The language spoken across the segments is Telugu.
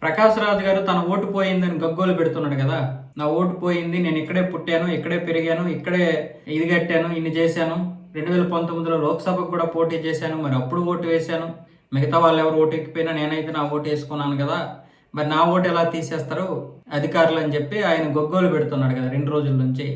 ప్రకాష్ రాజ్ గారు తన ఓటు పోయిందని గగ్గోలు పెడుతున్నాడు కదా. నా ఓటు పోయింది, నేను ఇక్కడే పుట్టాను, ఇక్కడే పెరిగాను, ఇక్కడే ఇది కట్టాను, ఇన్ని చేశాను, 2019లో లోక్సభకు కూడా పోటీ చేశాను, మరి అప్పుడు ఓటు వేశాను, మిగతా వాళ్ళు ఎవరు ఓటు ఎక్కిపోయినా నేనైతే నా ఓటు వేసుకున్నాను కదా, మరి నా ఓటు ఎలా తీసేస్తారు అధికారులు అని చెప్పి ఆయన గొగ్గోలు పెడుతున్నాడు కదా 2 రోజుల నుంచి.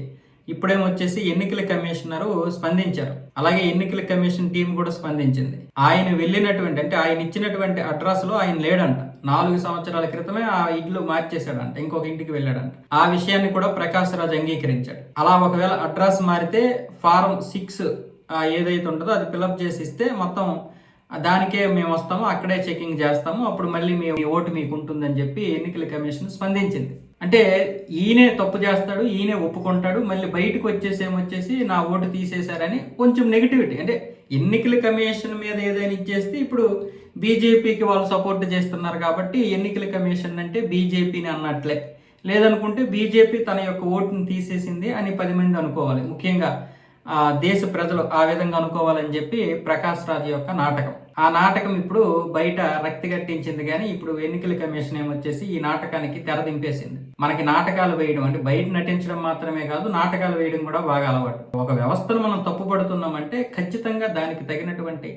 ఇప్పుడేమొచ్చేసి ఎన్నికల కమిషనరు స్పందించారు, అలాగే ఎన్నికల కమిషన్ టీం కూడా స్పందించింది. ఆయన వెళ్ళినటువంటి అంటే ఆయన ఇచ్చినటువంటి అడ్రస్ లో ఆయన లేడంట. 4 సంవత్సరాల క్రితమే ఆ ఇల్లు మార్చేశాడంట, ఇంకొక ఇంటికి వెళ్ళాడంట. ఆ విషయాన్ని కూడా ప్రకాష్ రాజ్ అంగీకరించాడు. అలా ఒకవేళ అడ్రస్ మారితే ఫారం 6 ఏదైతే ఉంటుందో అది ఫిలప్ చేసి ఇస్తే మొత్తం దానికే మేము వస్తాము, అక్కడే చెకింగ్ చేస్తాము, అప్పుడు మళ్ళీ మీ ఓటు మీకు ఉంటుందని చెప్పి ఎన్నికల కమిషన్ స్పందించింది. అంటే ఈయనే తప్పు చేస్తాడు, ఈయనే ఒప్పుకుంటాడు, మళ్ళీ బయటకు వచ్చేసి నా ఓటు తీసేశారని కొంచెం నెగిటివిటీ. అంటే ఎన్నికల కమిషన్ మీద ఏదైనా ఇచ్చేస్తే ఇప్పుడు బీజేపీకి వాళ్ళు సపోర్ట్ చేస్తున్నారు కాబట్టి ఎన్నికల కమిషన్ అంటే బీజేపీని అన్నట్లే, లేదనుకుంటే బీజేపీ తన యొక్క ఓటును తీసేసింది అని 10 మంది అనుకోవాలి, ముఖ్యంగా దేశ ప్రజలు ఆ విధంగా అనుకోవాలని చెప్పి ప్రకాష్ రాజ్ యొక్క నాటకం. ఆ నాటకం ఇప్పుడు బయట రక్తి కట్టించింది, కానీ ఇప్పుడు ఎన్నికల కమిషన్ ఏమొచ్చేసి ఈ నాటకానికి తెరదింపేసింది. మనకి నాటకాలు వేయడం అంటే బయట నటించడం మాత్రమే కాదు, నాటకాలు వేయడం కూడా బాగా అలవాటు. ఒక వ్యవస్థను మనం తప్పుపడుతున్నామంటే ఖచ్చితంగా దానికి తగినటువంటి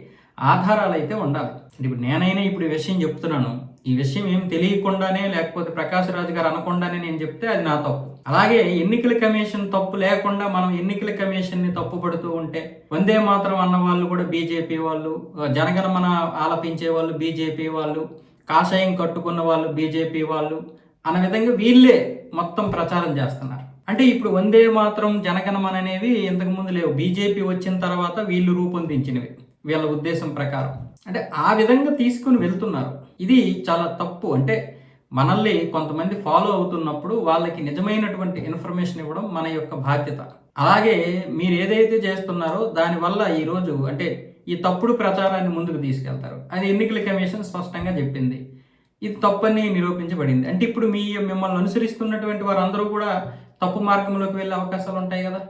ఆధారాలు అయితే ఉండాలి. ఇప్పుడు నేనైనా ఇప్పుడు ఈ విషయం చెప్తున్నాను, ఈ విషయం ఏం తెలియకుండానే లేకపోతే ప్రకాష్ రాజ్ గారు అనకుండానే నేను చెప్తే అది నా తప్పు. అలాగే ఎన్నికల కమిషన్ తప్పు లేకుండా మనం ఎన్నికల కమిషన్ ని తప్పు పడుతూ ఉంటే, వందే మాత్రం అన్న వాళ్ళు కూడా బీజేపీ వాళ్ళు, జనగణమన ఆలపించే వాళ్ళు బీజేపీ వాళ్ళు, కాషాయం కట్టుకున్న వాళ్ళు బీజేపీ వాళ్ళు అన్న విధంగా వీళ్ళే మొత్తం ప్రచారం చేస్తున్నారు. అంటే ఇప్పుడు వందే మాత్రం జనగణమన అనేవి ఇంతకు ముందు లేవు, బీజేపీ వచ్చిన తర్వాత వీళ్ళు రూపొందించినవి వీళ్ళ ఉద్దేశం ప్రకారం. అంటే ఆ విధంగా తీసుకుని వెళ్తున్నారు. ఇది చాలా తప్పు. అంటే మనల్ని కొంతమంది ఫాలో అవుతున్నప్పుడు వాళ్ళకి నిజమైనటువంటి ఇన్ఫర్మేషన్ ఇవ్వడం మన యొక్క బాధ్యత. అలాగే మీరు ఏదైతే చేస్తున్నారో దానివల్ల ఈరోజు అంటే ఈ తప్పుడు ప్రచారాన్ని ముందుకు తీసుకెళ్తారు. అది ఎన్నికల కమిషన్ స్పష్టంగా చెప్పింది, ఇది తప్పని నిరూపించబడింది. అంటే ఇప్పుడు మిమ్మల్ని అనుసరిస్తున్నటువంటి వారందరూ కూడా తప్పు మార్గంలోకి వెళ్ళే అవకాశాలు ఉంటాయి కదా.